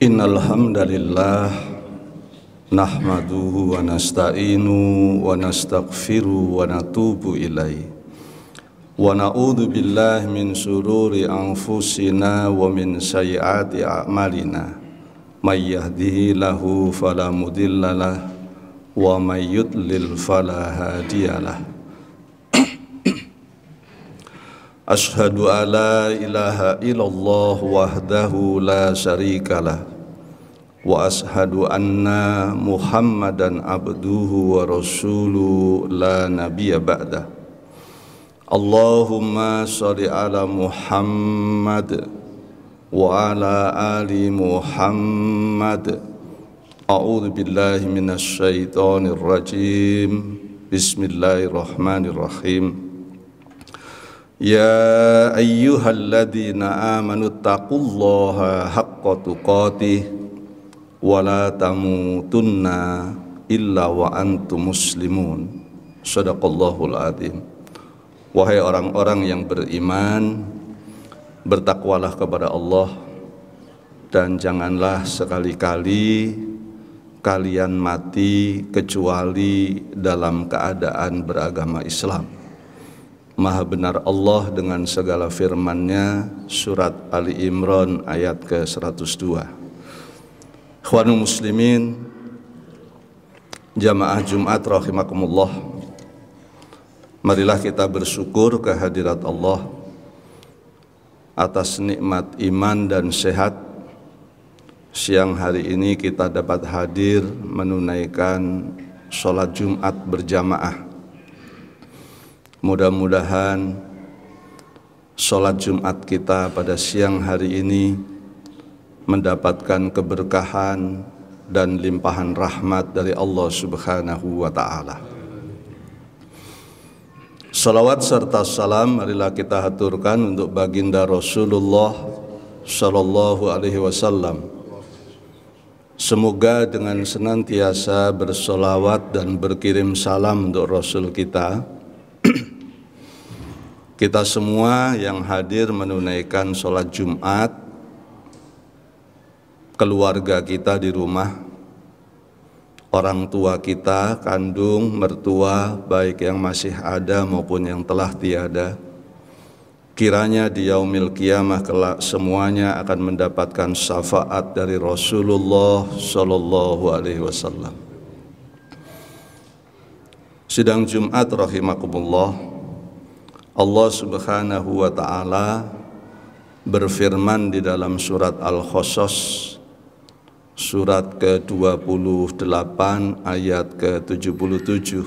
Innal hamdalillah nahmaduhu wa nasta'inu wa nastaghfiru wa natubu ilaihi wa na'udzu billahi min syururi anfusina wa min sayyiati a'malina may yahdihillahu fala mudhillalah wa may yudlil fala hadiyalah. Ashhadu an la ilaha illallah wahdahu la syarikalah wa ashhadu anna Muhammadan abduhu wa rasuluhu la nabiyya ba'dah. Allahumma shalli ala Muhammad wa ala ali Muhammad. A'udzu billahi minasy syaithanir rajim. Bismillahirrahmanirrahim. Ya ayyuhalladzina amanu taqullaha haqqa tuqatih wa la tamutunna illa wa antum muslimun. Shadaqallahul adzim. Wahai orang-orang yang beriman, bertakwalah kepada Allah dan janganlah sekali-kali kalian mati kecuali dalam keadaan beragama Islam. Maha benar Allah dengan segala firman-Nya, surat Ali Imran ayat ke-102. Ikhwanul muslimin, jamaah Jumat rahimakumullah, marilah kita bersyukur kehadirat Allah atas nikmat iman dan sehat. Siang hari ini kita dapat hadir menunaikan sholat Jumat berjamaah. Mudah-mudahan sholat Jumat kita pada siang hari ini mendapatkan keberkahan dan limpahan rahmat dari Allah Subhanahu wa ta'ala. Salawat serta salam marilah kita haturkan untuk baginda Rasulullah Sallallahu Alaihi Wasallam. Semoga dengan senantiasa bersolawat dan berkirim salam untuk Rasul kita, kita semua yang hadir menunaikan sholat Jumat, keluarga kita di rumah, orang tua kita, kandung, mertua, baik yang masih ada maupun yang telah tiada, kiranya di yaumil qiyamah kelak semuanya akan mendapatkan syafaat dari Rasulullah Sallallahu Alaihi Wasallam. Sidang Jumat rahimakumullah, Allah Subhanahu wa ta'ala berfirman di dalam surat Al-Qasas surat ke-28 ayat ke-77.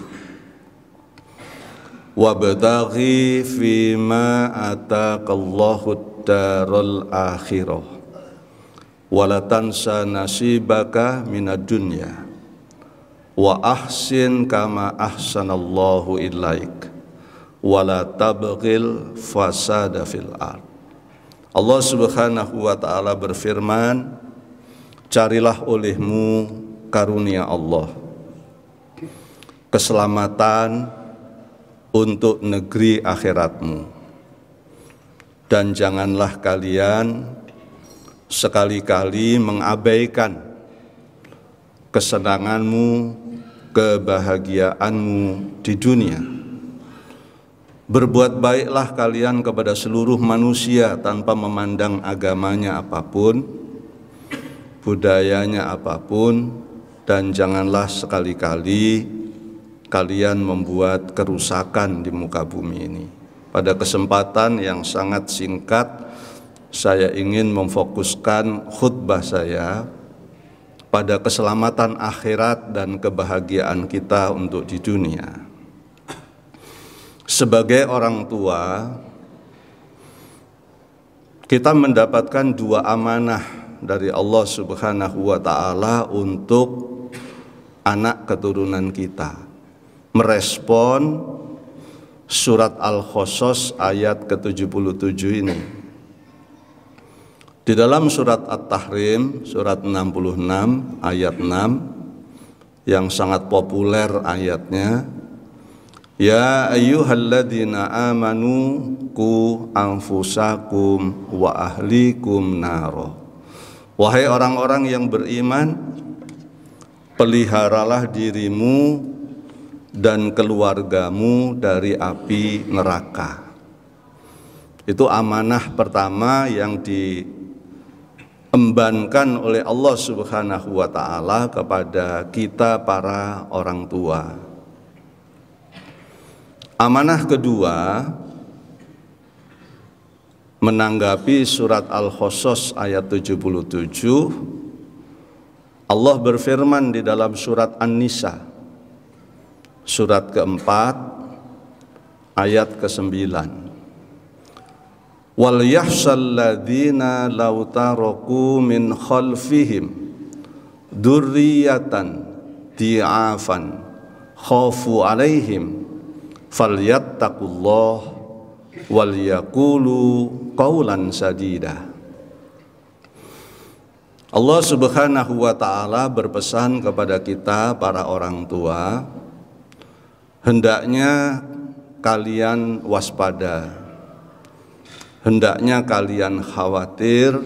Wabtaghi fima ataqallahu daral akhirah wala tansa nasibaka minad dunya wa ahsin kama ahsanallahu ilaik wala tabghil fasada fil ard. Allah Subhanahu wa ta'ala berfirman, carilah olehmu karunia Allah, keselamatan untuk negeri akhiratmu, dan janganlah kalian sekali-kali mengabaikan kesenanganmu, kebahagiaanmu di dunia. Berbuat baiklah kalian kepada seluruh manusia tanpa memandang agamanya apapun, budayanya apapun, dan janganlah sekali-kali kalian membuat kerusakan di muka bumi ini. Pada kesempatan yang sangat singkat, saya ingin memfokuskan khutbah saya pada keselamatan akhirat dan kebahagiaan kita untuk di dunia. Sebagai orang tua, kita mendapatkan dua amanah dari Allah Subhanahu wa ta'ala untuk anak keturunan kita. Merespon surat Al-Qasas ayat ke-77 ini. Di dalam surat At-Tahrim, surat 66 ayat 6, yang sangat populer ayatnya, Ya ayyuhalladzina amanu qu anfusakum wa ahlikum naro Wahai orang-orang yang beriman, peliharalah dirimu dan keluargamu dari api neraka. Itu amanah pertama yang diembankan oleh Allah Subhanahu wa ta'ala kepada kita para orang tua. Amanah kedua, menanggapi surat Al-Qasas ayat 77, Allah berfirman di dalam surat An-Nisa surat keempat ayat ke-9, wal yahsal ladzina law taraku min khalfihim dzurriyyatan di'afan khafu alaihim falyattaqullah wal yaqulu qaulan sadida. Allah Subhanahu wa ta'ala berpesan kepada kita para orang tua, hendaknya kalian waspada, hendaknya kalian khawatir,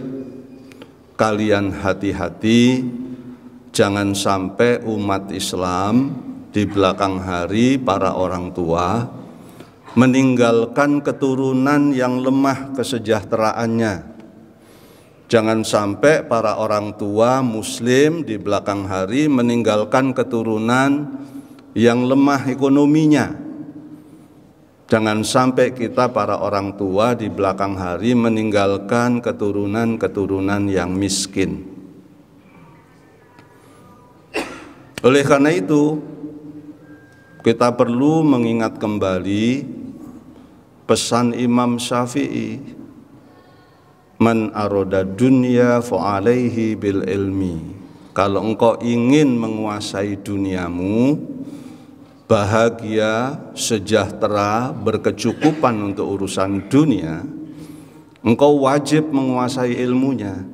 kalian hati-hati, jangan sampai umat Islam di belakang hari para orang tua meninggalkan keturunan yang lemah kesejahteraannya. Jangan sampai para orang tua Muslim di belakang hari meninggalkan keturunan yang lemah ekonominya. Jangan sampai kita para orang tua di belakang hari meninggalkan keturunan-keturunan yang miskin. Oleh karena itu, kita perlu mengingat kembali pesan Imam Syafi'i, man aroda dunya fa'alaihi bil ilmi. Kalau engkau ingin menguasai duniamu, bahagia, sejahtera, berkecukupan untuk urusan dunia, engkau wajib menguasai ilmunya.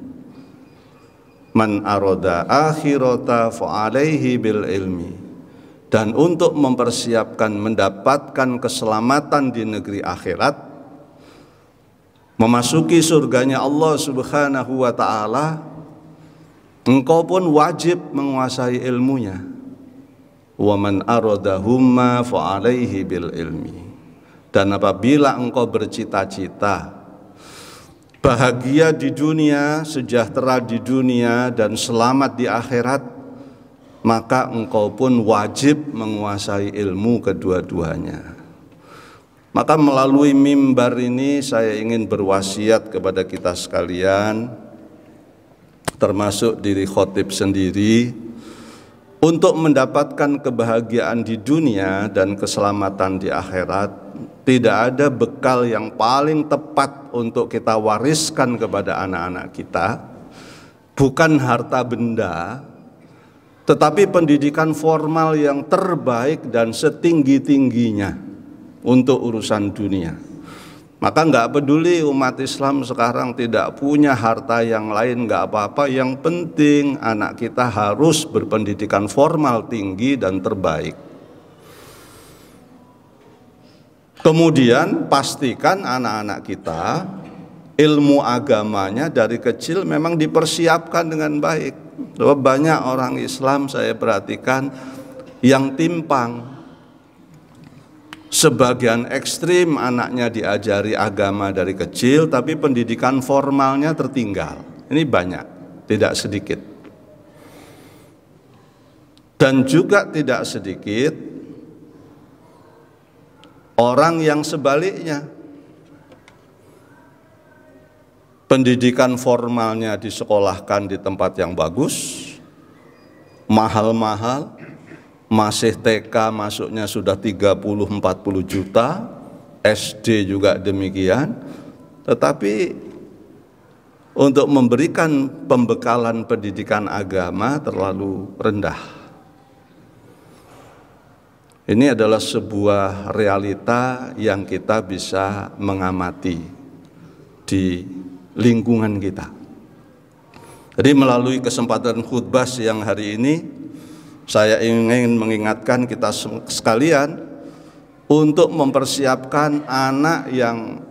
Man aroda akhirata fa'alaihi bil ilmi. Dan untuk mempersiapkan mendapatkan keselamatan di negeri akhirat, memasuki surganya Allah Subhanahu wa ta'ala, engkau pun wajib menguasai ilmunya. Wa man aradahumma fa'alaihi bil ilmi. Dan apabila engkau bercita-cita bahagia di dunia, sejahtera di dunia, dan selamat di akhirat, maka engkau pun wajib menguasai ilmu kedua-duanya. Maka melalui mimbar ini saya ingin berwasiat kepada kita sekalian, termasuk diri khotib sendiri, untuk mendapatkan kebahagiaan di dunia dan keselamatan di akhirat. Tidak ada bekal yang paling tepat untuk kita wariskan kepada anak-anak kita, bukan harta benda, tetapi pendidikan formal yang terbaik dan setinggi-tingginya untuk urusan dunia. Maka nggak peduli umat Islam sekarang tidak punya harta yang lain, nggak apa-apa. Yang penting anak kita harus berpendidikan formal tinggi dan terbaik. Kemudian pastikan anak-anak kita ilmu agamanya dari kecil memang dipersiapkan dengan baik. Banyak orang Islam saya perhatikan yang timpang. Sebagian ekstrim anaknya diajari agama dari kecil, tapi pendidikan formalnya tertinggal. Ini banyak, tidak sedikit. Dan juga tidak sedikit orang yang sebaliknya. Pendidikan formalnya disekolahkan di tempat yang bagus, mahal-mahal, masih TK masuknya sudah 30-40 juta, SD juga demikian, tetapi untuk memberikan pembekalan pendidikan agama terlalu rendah. Ini adalah sebuah realita yang kita bisa mengamati di lingkungan kita. Jadi melalui kesempatan khutbah siang hari ini, saya ingin mengingatkan kita sekalian untuk mempersiapkan anak yang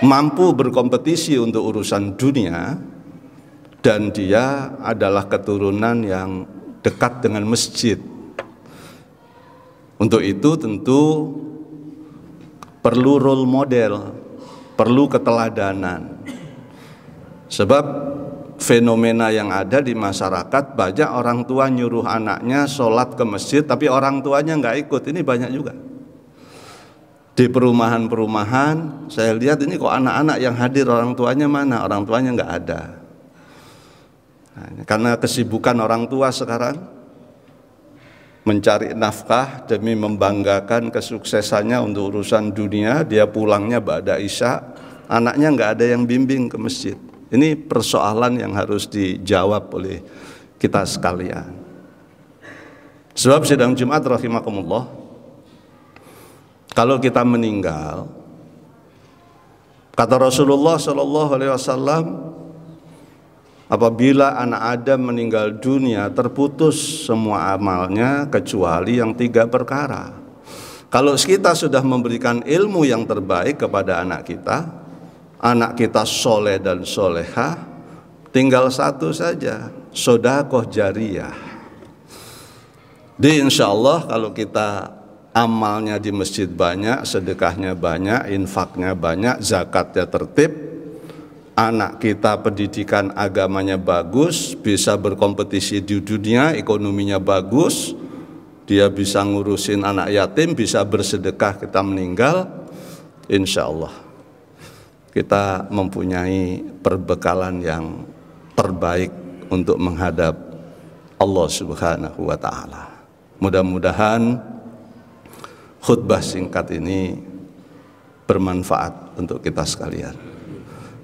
mampu berkompetisi untuk urusan dunia, dan dia adalah keturunan yang dekat dengan masjid. Untuk itu tentu perlu role model, perlu keteladanan. Sebab fenomena yang ada di masyarakat, banyak orang tua nyuruh anaknya sholat ke masjid tapi orang tuanya nggak ikut. Ini banyak juga di perumahan-perumahan. Saya lihat ini kok anak-anak yang hadir orang tuanya mana? Orang tuanya nggak ada. Nah, karena kesibukan orang tua sekarang mencari nafkah demi membanggakan kesuksesannya untuk urusan dunia, dia pulangnya ba'da isya, anaknya nggak ada yang bimbing ke masjid. Ini persoalan yang harus dijawab oleh kita sekalian. Sebab sidang Jumat rahimakumullah, kalau kita meninggal, kata Rasulullah SAW, apabila anak Adam meninggal dunia, terputus semua amalnya kecuali yang 3 perkara. Kalau kita sudah memberikan ilmu yang terbaik kepada anak kita soleh dan solehah, tinggal satu saja, sodakoh jariyah. Di insya Allah kalau kita amalnya di masjid banyak, sedekahnya banyak, infaknya banyak, zakatnya tertib, anak kita pendidikan agamanya bagus, bisa berkompetisi di dunia, ekonominya bagus, dia bisa ngurusin anak yatim, bisa bersedekah, kita meninggal, insya Allah kita mempunyai perbekalan yang terbaik untuk menghadap Allah Subhanahu wa Ta'ala. Mudah-mudahan khutbah singkat ini bermanfaat untuk kita sekalian.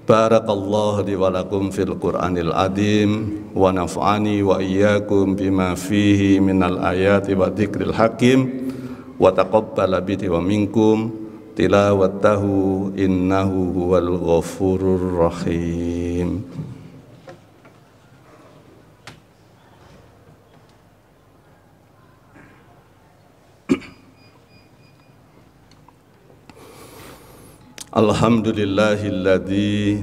Barakallahu li wa lakum fil Qur'anil azim wa naf'ani wa iyyakum bima fihi minal ayati wa dzikril hakim wa taqabbala bi wa minkum tilawatahu innahu huwal ghafurur rahim. Alhamdulillahilladzi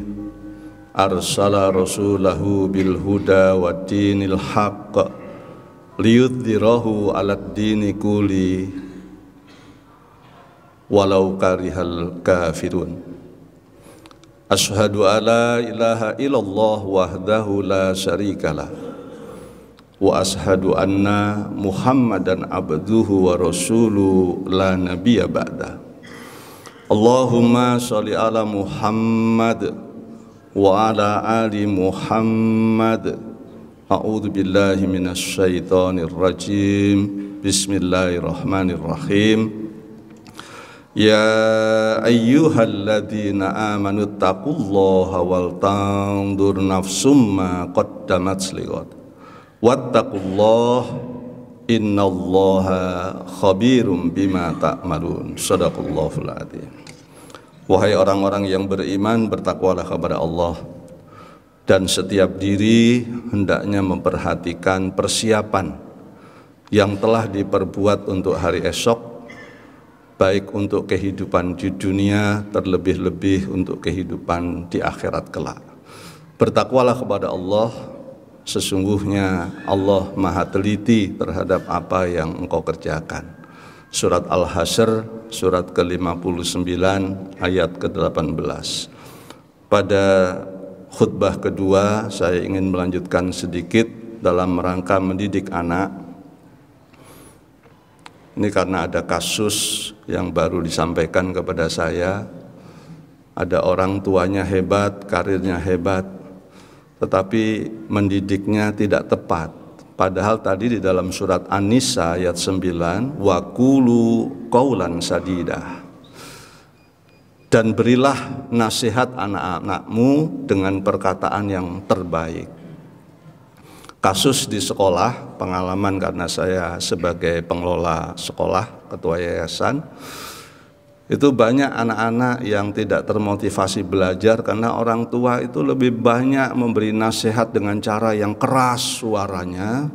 arsala rasulahu bil huda wa dinil haqq liyudhhirahu 'alad dini kulli walau karihal kafirun. Asyhadu alla ilaha illallah wahdahu la syarikalah wa asyhadu anna Muhammadan abduhu wa rasuluhu la nabiyya ba'da. Allahumma sholli ala Muhammad wa ala ali Muhammad. A'udzu billahi minasy syaithanir rajim. Bismillahirrahmanirrahim. Ya ayyuhalladzina amanu taqullaha wal tanzur nafsum ma qaddamat lighad wattaqullaha innallaha khabirum bima ta'malun. Shadaqallahul adzim. Wahai orang-orang yang beriman, bertakwalah kepada Allah, dan setiap diri hendaknya memperhatikan persiapan yang telah diperbuat untuk hari esok, baik untuk kehidupan di dunia, terlebih-lebih untuk kehidupan di akhirat kelak. Bertakwalah kepada Allah, sesungguhnya Allah maha teliti terhadap apa yang engkau kerjakan. Surat Al-Hasyr, surat ke-59, ayat ke-18. Pada khutbah kedua, saya ingin melanjutkan sedikit dalam rangka mendidik anak. Ini karena ada kasus yang baru disampaikan kepada saya. Ada orang tuanya hebat, karirnya hebat, tetapi mendidiknya tidak tepat. Padahal tadi di dalam surat An-Nisa ayat 9, wa qulu qaulan sadidah. Dan berilah nasihat anak-anakmu dengan perkataan yang terbaik. Kasus di sekolah, pengalaman karena saya sebagai pengelola sekolah, ketua yayasan, itu banyak anak-anak yang tidak termotivasi belajar karena orang tua itu lebih banyak memberi nasihat dengan cara yang keras suaranya.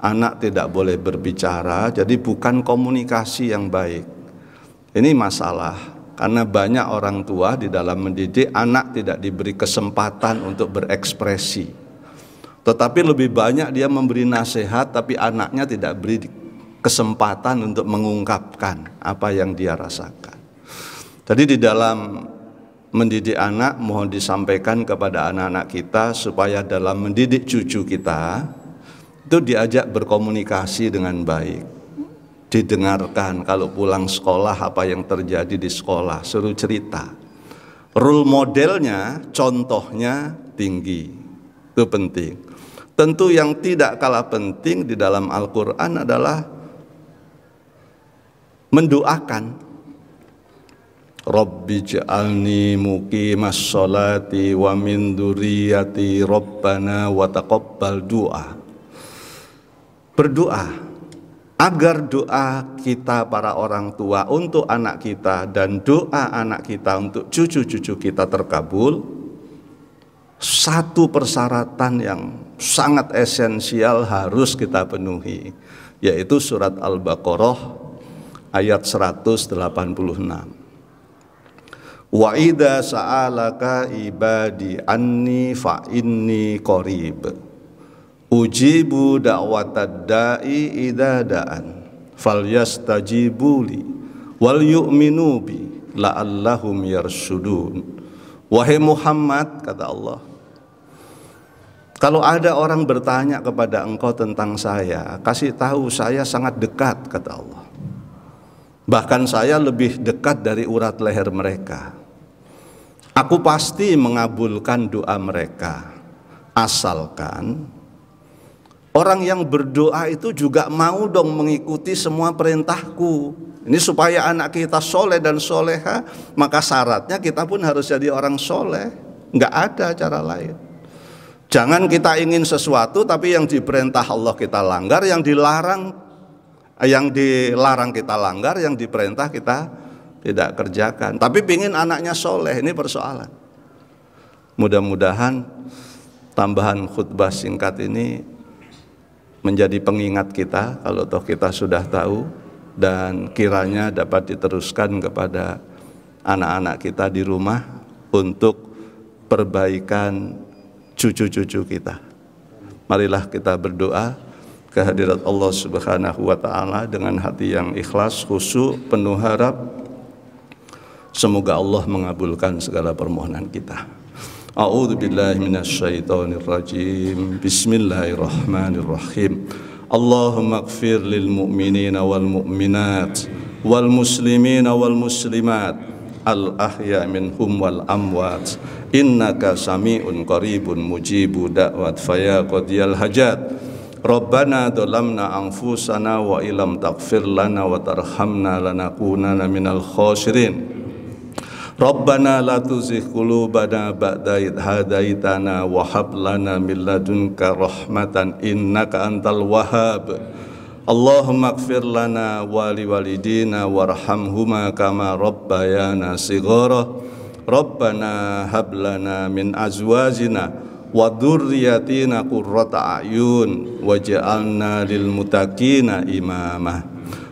Anak tidak boleh berbicara, jadi bukan komunikasi yang baik. Ini masalah karena banyak orang tua di dalam mendidik anak tidak diberi kesempatan untuk berekspresi. Tetapi lebih banyak dia memberi nasihat, tapi anaknya tidak beri kesempatan untuk mengungkapkan apa yang dia rasakan. Jadi di dalam mendidik anak, mohon disampaikan kepada anak-anak kita supaya dalam mendidik cucu kita itu diajak berkomunikasi dengan baik, didengarkan kalau pulang sekolah apa yang terjadi di sekolah, suruh cerita. Role modelnya, contohnya tinggi, itu penting. Tentu yang tidak kalah penting di dalam Al-Quran adalah mendoakan. Rabbi ja'alni muqimas sholati wa min dzurriyyati rabbana wa taqabbal du'a. Berdoa agar doa kita para orang tua untuk anak kita dan doa anak kita untuk cucu-cucu kita terkabul. Satu persyaratan yang sangat esensial harus kita penuhi, yaitu surat Al-Baqarah ayat 186. Wa idza sa'alaka ibadi anni fa inni qarib ujibu da'watad da'i idza da'an falyastajibuli wal yu'minu bi la'allahum yarshudun. Wahai Muhammad, kata Allah, kalau ada orang bertanya kepada engkau tentang saya, kasih tahu saya sangat dekat, kata Allah. Bahkan saya lebih dekat dari urat leher mereka. Aku pasti mengabulkan doa mereka, asalkan orang yang berdoa itu juga mau dong mengikuti semua perintahku. Ini supaya anak kita soleh dan soleha, maka syaratnya kita pun harus jadi orang soleh. Nggak ada cara lain. Jangan kita ingin sesuatu tapi yang diperintah Allah kita langgar, yang dilarang kita langgar, yang diperintah kita tidak kerjakan. Tapi pingin anaknya soleh, ini persoalan. Mudah-mudahan tambahan khutbah singkat ini menjadi pengingat kita, kalau toh kita sudah tahu, dan kiranya dapat diteruskan kepada anak-anak kita di rumah untuk perbaikan cucu-cucu kita. Marilah kita berdoa kehadirat Allah Subhanahu wa taala dengan hati yang ikhlas, khusyuk, penuh harap. Semoga Allah mengabulkan segala permohonan kita. A'udzu billahi minasyaitonir rajim. Bismillahirrahmanirrahim. Allahumma ighfir lil mu'minina wal mu'minat wal muslimina wal muslimat al ahya minhum wal amwat innaka sami'un qaribun mujibu da'wat faya qadiyal hajat. Rabbana dhalamna anfusana wa illam taghfir lana wa tarhamna lanakunanna minal khasirin. Rabbana la tuzigh qulubana ba'da idh hadaitana wa hab lana min ladunka rahmatan innaka antal wahhab. Allahumma ighfir lana wa liwalidina warhamhuma kama rabbayana shighara. Rabbana hab lana min azwajina wa dzurriyyatina qurrata a'yun waj'alna lil muttaqina imama.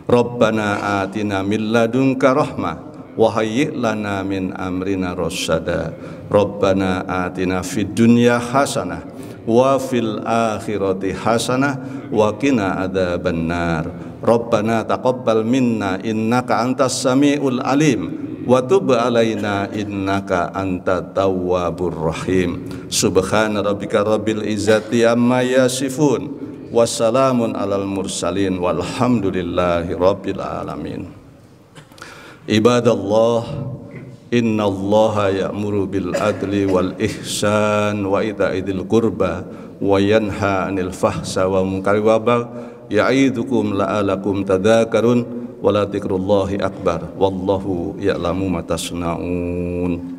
Rabbana atina min ladunka rahmah wa hayyi' lana min amrina rasyada. Rabbana atina fid dunya hasanah wa fil akhirati hasanah wa qina adzabannar. Rabbana taqabbal minna innaka antas samiul alim wa tub alaina innaka antat tawwabur rahim. Subhana rabbika rabbil izzati amma yasifun wassalamun alal mursalin walhamdulillahi rabbil alamin. Ibadallah, innallaha ya'muru bil adli wal ihsan wa ita'idil qurba wa yanha 'anil fahsai wal munkari wal baghi ya'idukum la'alakum tadzakarun wa la dzikrullahi akbar wallahu ya'lamu ma tasna'un.